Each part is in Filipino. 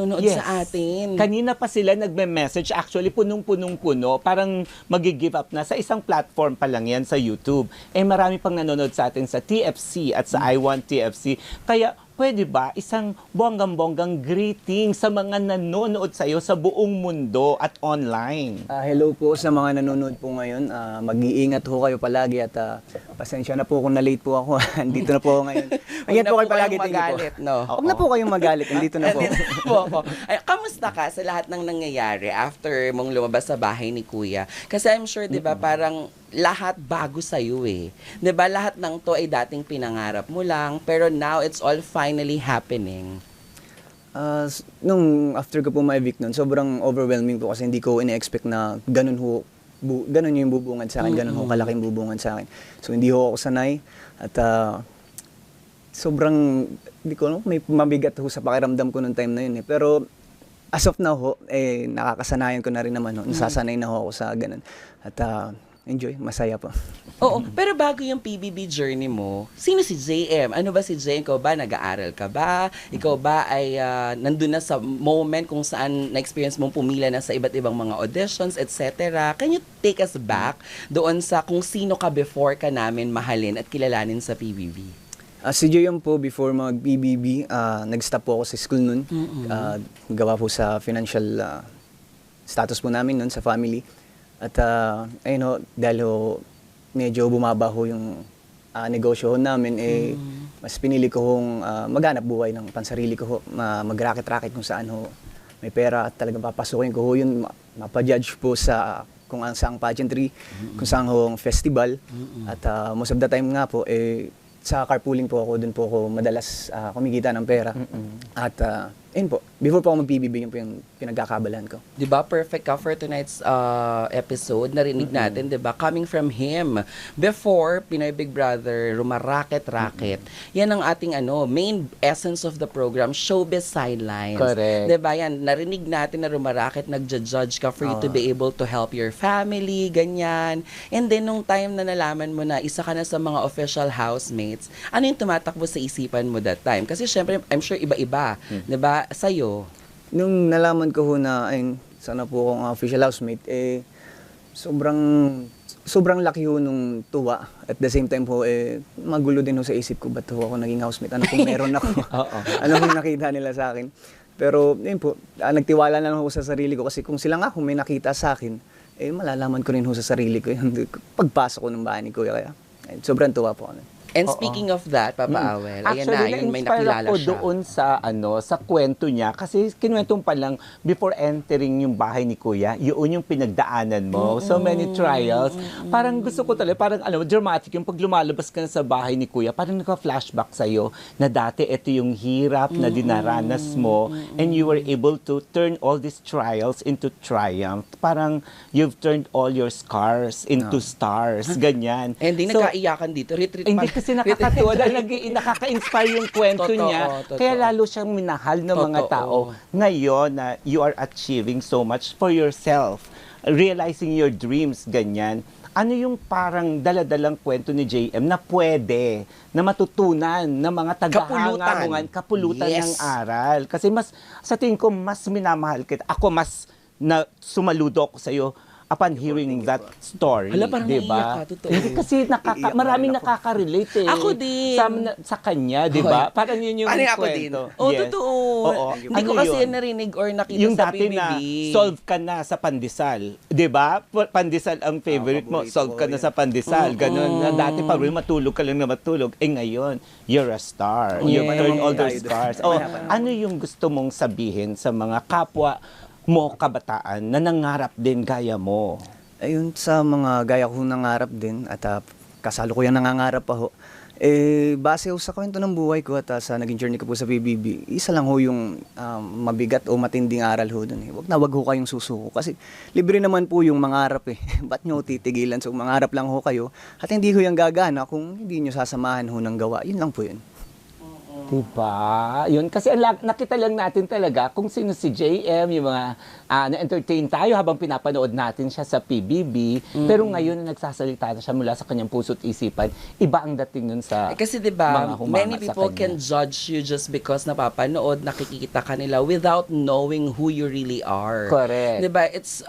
Nanonood sa atin. Kanina pa sila nagme-message. Actually, punong-punong-puno. Parang mag-give up na. Sa isang platform pa lang yan sa YouTube. Eh, marami pang nanonood sa atin sa TFC at sa I Want TFC. Kaya, pwede ba isang bonggang-bonggang greeting sa mga nanonood sa'yo sa buong mundo at online? Hello po sa mga nanonood po ngayon. Mag-iingat ho kayo palagi at pasensya na po kung na-late po ako. Andito na po ako ngayon. Ayan po kayo palagi. Magalit, no? Huwag na po kayong magalit. Andito na po. po ako. Ay, kamusta ka sa lahat ng nangyayari after mong lumabas sa bahay ni Kuya? Kasi I'm sure, di ba, parang lahat bago sa'yo eh. Di ba, lahat ng to ay dating pinangarap mo lang, pero now it's all finally happening. Nung after ko po ma-evict nun, sobrang overwhelming po kasi hindi ko ine-expect na ganun yung bubungad sa akin, ganun ho kalaking bubungad sa akin. So hindi ho ako sanay at sobrang, hindi ko alam, may mabigat ho sa pakiramdam ko nung time na yun eh. Pero as of now ho, nakakasanayan ko na rin naman ho, nasasanay na ho ako sa ganun. At enjoy, masaya po. Oo, pero bago yung PBB journey mo, sino si JM? Ano ba si JM? Ikaw ba, nag-aaral ka ba? Ikaw ba ay nandun na sa moment kung saan na-experience mong pumila na sa iba't ibang mga auditions, etc. Can you take us back doon sa kung sino ka before ka namin mahalin at kilalanin sa PBB? Si JM po, before mag-PBB, nag-stop po ako sa school nun. Gawa po sa financial status po namin nun sa family. At ayun ho, dahil ho, medyo bumaba ho yung negosyo ho namin, mas pinili ko hong maghanap buhay ng pansarili ko ho, mag-racket-racket kung saan ho may pera at talagang papasukin ko ho yun, mapa-judge po sa kung saang pageantry, kung saang ho festival. At most of the time nga po, sa carpooling po ako, dun po ako madalas kumikita ng pera. At ayun po, before po ako mag-PBB, yun po yung pinagkakabalan ko. Di ba perfect ka for tonight's episode? Narinig natin, di ba? Coming from him. Before, Pinoy Big Brother, rumaraket-raket. Yan ang ating main essence of the program, showbiz sidelines. Correct. Di ba? Yan, narinig natin na rumaraket, nagja-judge ka for you to be able to help your family, ganyan. And then, nung time na nalaman mo na isa ka na sa mga official housemates, ano yung tumatakbo sa isipan mo that time? Kasi syempre, I'm sure iba-iba. Di ba? Sa'yo. Nung nalaman ko ho na, ayun, sana po akong official housemate, sobrang laki ho nung tuwa. At the same time po, magulo din ho sa isip ko, ba't ho ako naging housemate? Ano kung meron ako? Ano kung nakita nila sa akin? Pero, yun po, nagtiwala na lang ako sa sarili ko kasi kung sila nga kung may nakita sa akin, malalaman ko rin ho sa sarili ko yun. Pagpasok ko ng bahay ni Kuya, kaya sobrang tuwa po ako. And speaking of that, Papa Awel, ayan Actually, na, yun may na-inspire nakilala ako siya. doon sa kwento niya. Kasi kinuwentong pa lang, before entering yung bahay ni Kuya, yun yung pinagdaanan mo. So many trials. Parang gusto ko talaga, parang dramatic yung pag lumalabas ka na sa bahay ni Kuya, parang naka-flashback sa'yo na dati ito yung hirap na dinaranas mo and you were able to turn all these trials into triumph. Parang you've turned all your scars into stars. Ganyan. Hindi So, nagkaiyakan dito. Retreat hindi pa. kasi nakakatuwa dahil nakaka-inspire yung kwento Totoo, niya. totoo. Kaya lalo siyang minahal ng mga Totoo. tao ngayon na you are achieving so much for yourself. Realizing your dreams, ganyan. Ano yung parang daladalang kwento ni JM na pwede, na matutunan ng mga tagahanga kapulutan Yes. ng aral? Kasi sa tingin ko, mas minamahal kita. Ako mas sumaludo ako sa'yo upon hearing that story, Hala, parang diba? naiiyak ka, totoo. Hindi kasi Iiyak na maraming rin ako. nakaka-relate eh. Ako din. Sa kanya, di ba? Parang yun yung Parang ako din. kwento. Oh, Yes. totoo. Oo. Hindi ko Ano kasi yun? yan narinig or nakita Yung sa dati PBB. na solve ka na sa pandesal. Di ba? Pandesal ang favorite mo. paborito Solve ko ka na yan. sa pandesal. Ganun. Na dati pa rin matulog ka lang na matulog. Ngayon, you're a star. You've Yes. turned all those Tayo doon. stars. Ano yung gusto mong sabihin sa mga kapwa mo kabataan na nangarap din gaya mo? Ayun, sa mga gaya ko nangarap din at kasalukuyan nangangarap pa ho. Base ho sa kwento ng buhay ko at sa naging journey ko po sa PBB, isa lang ho yung mabigat o matinding aral ho dun. Wag ho kayong susuko kasi libre naman po yung mangarap eh. Ba't nyo titigilan? So mangarap lang ho kayo at hindi ho yung gagana kung hindi nyo sasamahan ho ng gawa. Yun lang po yun. Diba? Yun, kasi nakita lang natin talaga kung sino si JM, yung mga na-entertain tayo habang pinapanood natin siya sa PBB. Pero ngayon, nagsasalita na siya mula sa kanyang puso't isipan. Iba ang dating nun sa Kasi 'di ba, mga humanga many sa people kanya. can judge you just because napapanood, nakikita ka nila without knowing who you really are. Correct. 'Di ba? It's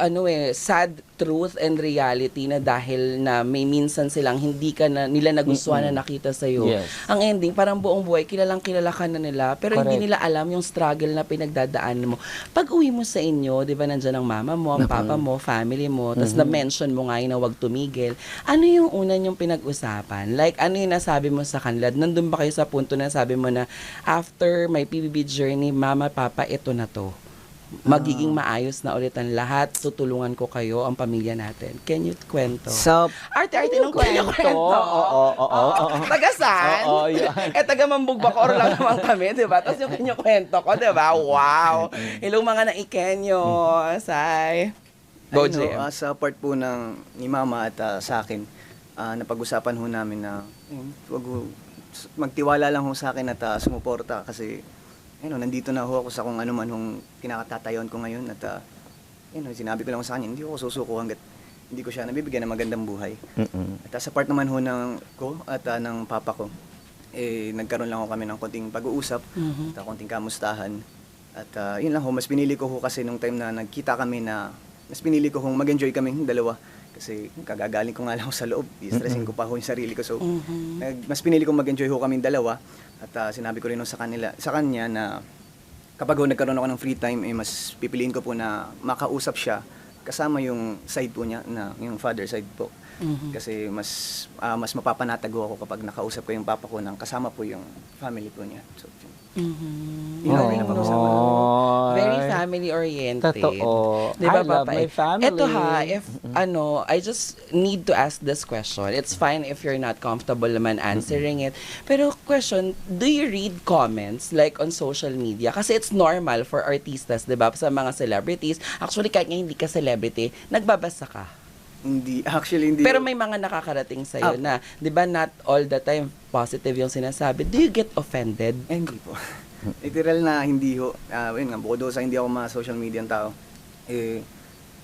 sad truth and reality na dahil na may minsan silang hindi ka na nila nagustuhan na nakita sa iyo. Yes. Ang ending parang buong buhay kilalang kilala ka na nila pero hindi Correct. nila alam yung struggle na pinagdadaanan mo. Pag uwi mo sa inyo, 'di ba, nandiyan ang mama mo, ang papa mo, family mo, tapos na-mention mo nga yun na wag tumigil. Ano yung una yung pinag-usapan? Like, ano yung nasabi mo sa kanila? Nandun ba kayo sa punto na sabi mo na after my PBB journey, mama, papa, ito na to. Magiging maayos na ulit ang lahat. Tutulungan ko kayo, ang pamilya natin. Can you kwento? Sa Arte-arte ng kwento. Oo. Taga-saan? Oo, yun. Taga Mambugbakor lang naman kami, di ba? Tapos yung kwento ko, di ba? Wow! Hello mga naikenyo, Sai. Go, Jim. sa part po ni Mama at sa akin, napag-usapan ho namin na wag ho, magtiwala lang ho sa akin at sumuporta kasi nandito na ho ako sa kung ano man hong kinakatatayon ko ngayon at sinabi ko lang sa kanya, hindi ako susuko hanggat hindi ko siya nabibigyan ng magandang buhay. At sa part naman ho ko at ng papa ko, nagkaroon lang ho kami ng konting pag-uusap at konting kamustahan. At yun lang ho, mas pinili ko ho kasi nung time na nagkita kami mas pinili ko hong mag-enjoy kami yung dalawa. Kasi kagagaling ko nga lang ho sa loob, i-stressin ko pa ho yung sarili ko. So, mas pinili ko mag-enjoy ho kami dalawa. At sinabi ko rin ho sa kanya na kapag ho nagkaroon ako ng free time, mas pipiliin ko po na makausap siya kasama yung side po niya, yung father side po. Kasi mas mapapanatag ho ako kapag nakausap ko yung papa ko nang kasama po yung family po niya. So, yun ang pinapag-usapan namin. Very family-oriented. Totoo. Di ba, I love Papa? my family. Ito if, I just need to ask this question. It's fine if you're not comfortable naman answering it. Pero question, do you read comments like on social media? Kasi it's normal for artistas, di ba? Sa mga celebrities. Actually, kahit nga hindi ka celebrity, nagbabasa ka. Hindi. Pero may mga nakakarating sa'yo na, di ba, not all the time positive yung sinasabi. Do you get offended? Hindi po. Literal na hindi ho. Yun nga, bukod doon sa hindi ako social media tao,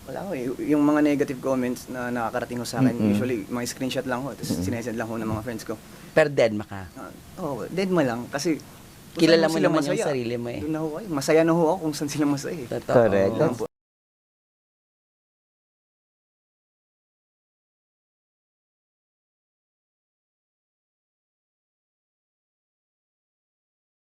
wala ko yung mga negative comments na nakakarating ho sa akin, usually mga screenshot lang ho, tapos sinesend lang ho ng mga friends ko. Pero dead maka. Dead ma lang, kasi Kilala mo saan sila naman yung masaya. sarili mo eh. Doon na ho kayo. Masaya na ho ako kung saan sila masaya. Totoo. Correct. Yun po.